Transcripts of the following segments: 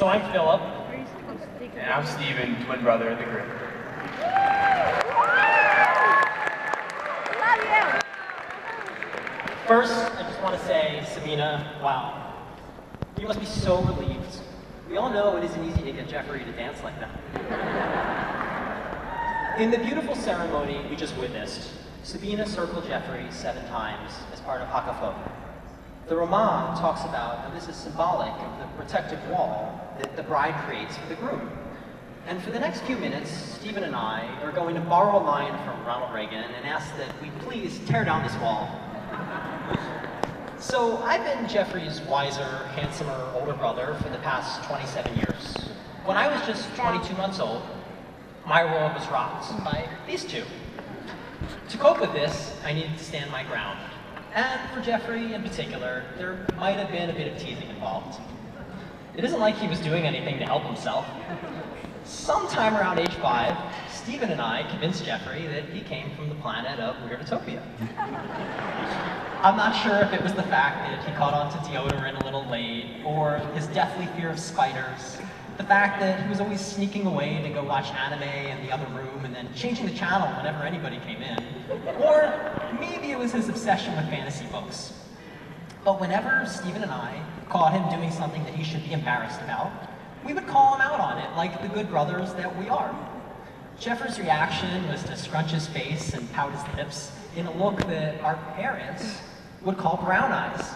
So I'm Philip. And I'm Steven, twin brother of the group. Love you! First, I just want to say, Sabina, wow. You must be so relieved. We all know it isn't easy to get Jeffrey to dance like that. In the beautiful ceremony we just witnessed, Sabina circled Jeffrey 7 times as part of Hakafot. The Ramah talks about how this is symbolic of the protective wall that the bride creates for the groom. And for the next few minutes, Stephen and I are going to borrow a line from Ronald Reagan and ask that we please tear down this wall. So I've been Jeffrey's wiser, handsomer, older brother for the past 27 years. When I was just 22 months old, my world was rocked by these two. To cope with this, I needed to stand my ground. And for Jeffrey in particular, there might have been a bit of teasing involved. It isn't like he was doing anything to help himself. Sometime around age 5, Stephen and I convinced Jeffrey that he came from the planet of Weirdotopia. I'm not sure if it was the fact that he caught on to deodorant a little late, or his deathly fear of spiders, the fact that he was always sneaking away to go watch anime in the other room and then changing the channel whenever anybody came in, or maybe it was his obsession with fantasy books. But whenever Stephen and I caught him doing something that he should be embarrassed about, we would call him out on it like the good brothers that we are. Jeffrey's reaction was to scrunch his face and pout his lips in a look that our parents would call brown eyes,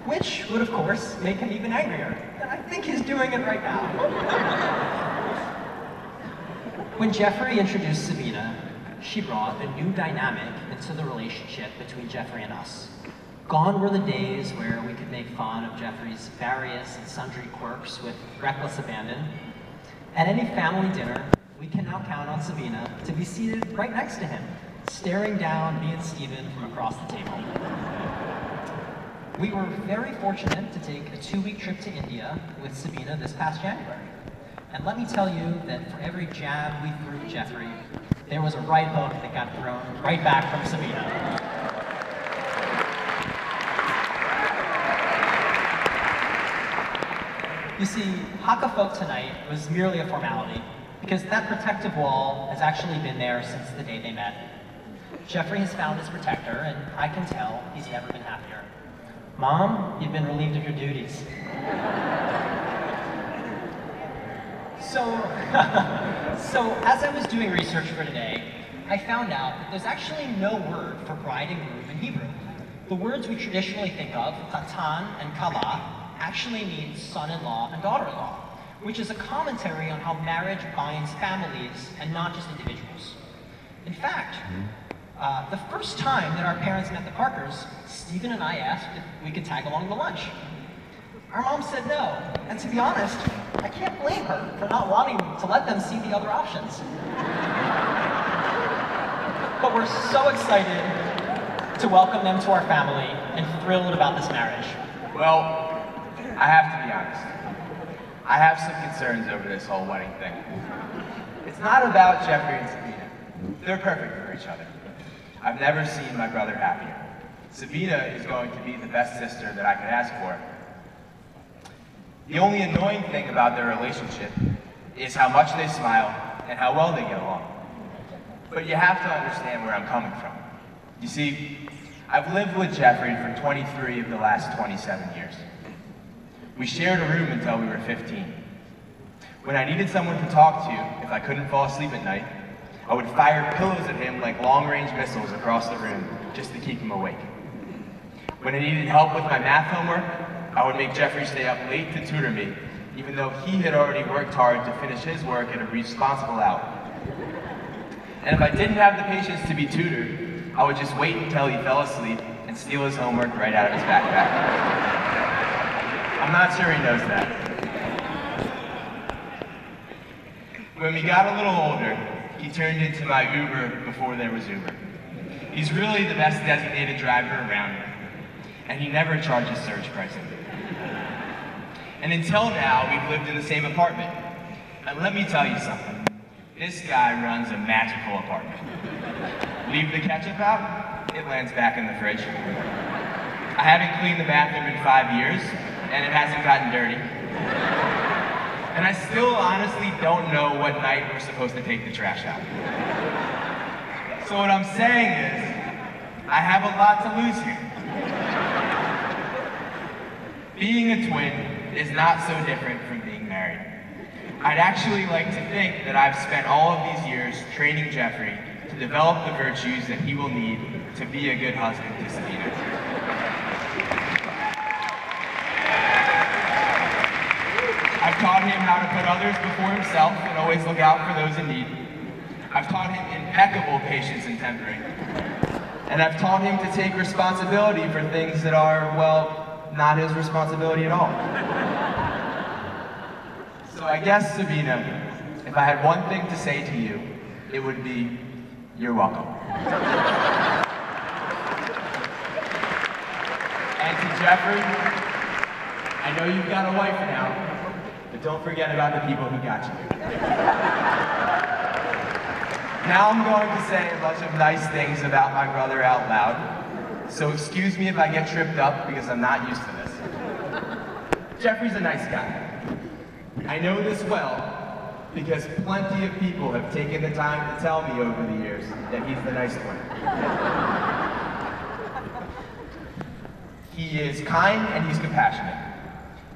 which would, of course, make him even angrier. And I think he's doing it right now. When Jeffrey introduced Sabina, she brought a new dynamic into the relationship between Jeffrey and us. Gone were the days where we could make fun of Jeffrey's various and sundry quirks with reckless abandon. At any family dinner, we can now count on Sabina to be seated right next to him, staring down me and Stephen from across the table. We were very fortunate to take a 2-week trip to India with Sabina this past January. And let me tell you that for every jab we threw at Jeffrey, there was a right hook that got thrown right back from Sabina. You see, Hakafot tonight was merely a formality, because that protective wall has actually been there since the day they met. Jeffrey has found his protector, and I can tell he's never been happier. Mom, you've been relieved of your duties. So as I was doing research for today, I found out that there's actually no word for bride and groom in Hebrew. The words we traditionally think of, Khatan and Kala, actually means son-in-law and daughter-in-law, which is a commentary on how marriage binds families and not just individuals. In fact, the first time that our parents met the Parkers, Stephen and I asked if we could tag along to lunch. Our mom said no, and to be honest, I can't blame her for not wanting to let them see the other options. But we're so excited to welcome them to our family and thrilled about this marriage. Well, I have to be honest. I have some concerns over this whole wedding thing. It's not about Jeffrey and Sabina. They're perfect for each other. I've never seen my brother happier. Sabina is going to be the best sister that I could ask for. The only annoying thing about their relationship is how much they smile and how well they get along. But you have to understand where I'm coming from. You see, I've lived with Jeffrey for 23 of the last 27 years. We shared a room until we were 15. When I needed someone to talk to, if I couldn't fall asleep at night, I would fire pillows at him like long-range missiles across the room just to keep him awake. When I needed help with my math homework, I would make Jeffrey stay up late to tutor me, even though he had already worked hard to finish his work at a responsible hour. And if I didn't have the patience to be tutored, I would just wait until he fell asleep and steal his homework right out of his backpack. I'm not sure he knows that. When we got a little older, he turned into my Uber before there was Uber. He's really the best designated driver around, and he never charges surge pricing. And until now, we've lived in the same apartment. And let me tell you something. This guy runs a magical apartment. Leave the ketchup out, it lands back in the fridge. I haven't cleaned the bathroom in 5 years, and it hasn't gotten dirty. And I still honestly don't know what night we're supposed to take the trash out. So what I'm saying is, I have a lot to lose here. Being a twin is not so different from being married. I'd actually like to think that I've spent all of these years training Jeffrey to develop the virtues that he will need to be a good husband to Sabina. I've taught him how to put others before himself and always look out for those in need. I've taught him impeccable patience and tempering. And I've taught him to take responsibility for things that are, well, not his responsibility at all. So I guess, Sabina, if I had one thing to say to you, it would be, you're welcome. And to Jeffrey, I know you've got a wife now, but don't forget about the people who got you. Now I'm going to say a bunch of nice things about my brother out loud, so excuse me if I get tripped up because I'm not used to this. Jeffrey's a nice guy. I know this well because plenty of people have taken the time to tell me over the years that he's the nice one. He is kind and he's compassionate.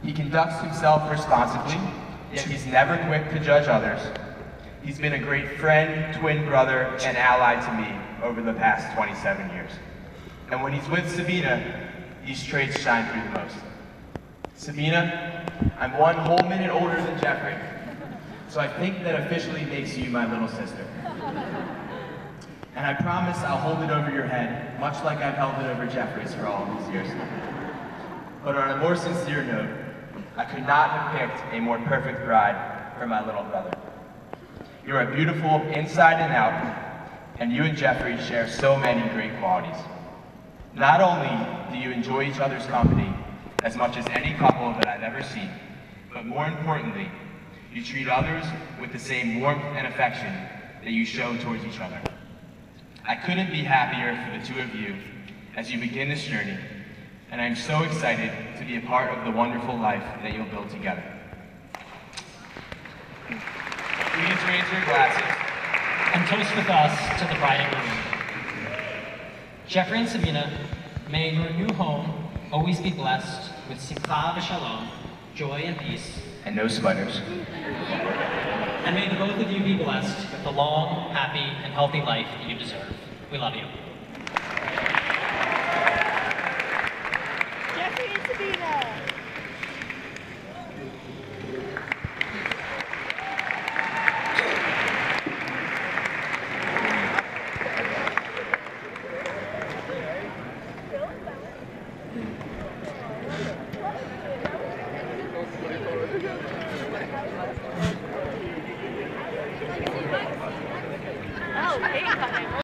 He conducts himself responsibly, yet he's never quick to judge others. He's been a great friend, twin brother, and ally to me over the past 27 years. And when he's with Sabina, these traits shine through the most. Sabina, I'm 1 whole minute older than Jeffrey, so I think that officially makes you my little sister. And I promise I'll hold it over your head, much like I've held it over Jeffrey's for all of these years. But on a more sincere note, I could not have picked a more perfect bride for my little brother. You are beautiful inside and out, and you and Jeffrey share so many great qualities. Not only do you enjoy each other's company as much as any couple that I've ever seen, but more importantly, you treat others with the same warmth and affection that you show towards each other. I couldn't be happier for the two of you as you begin this journey, and I'm so excited to be a part of the wonderful life that you'll build together. Please raise your glasses And toast with us to the bride and groom. Jeffrey and Sabina, may your new home always be blessed with simcha v'shalom, joy and peace. and no spiders. And may the both of you be blessed with the long, happy, and healthy life that you deserve. We love you. Jeffrey and Sabina. Oh, hey,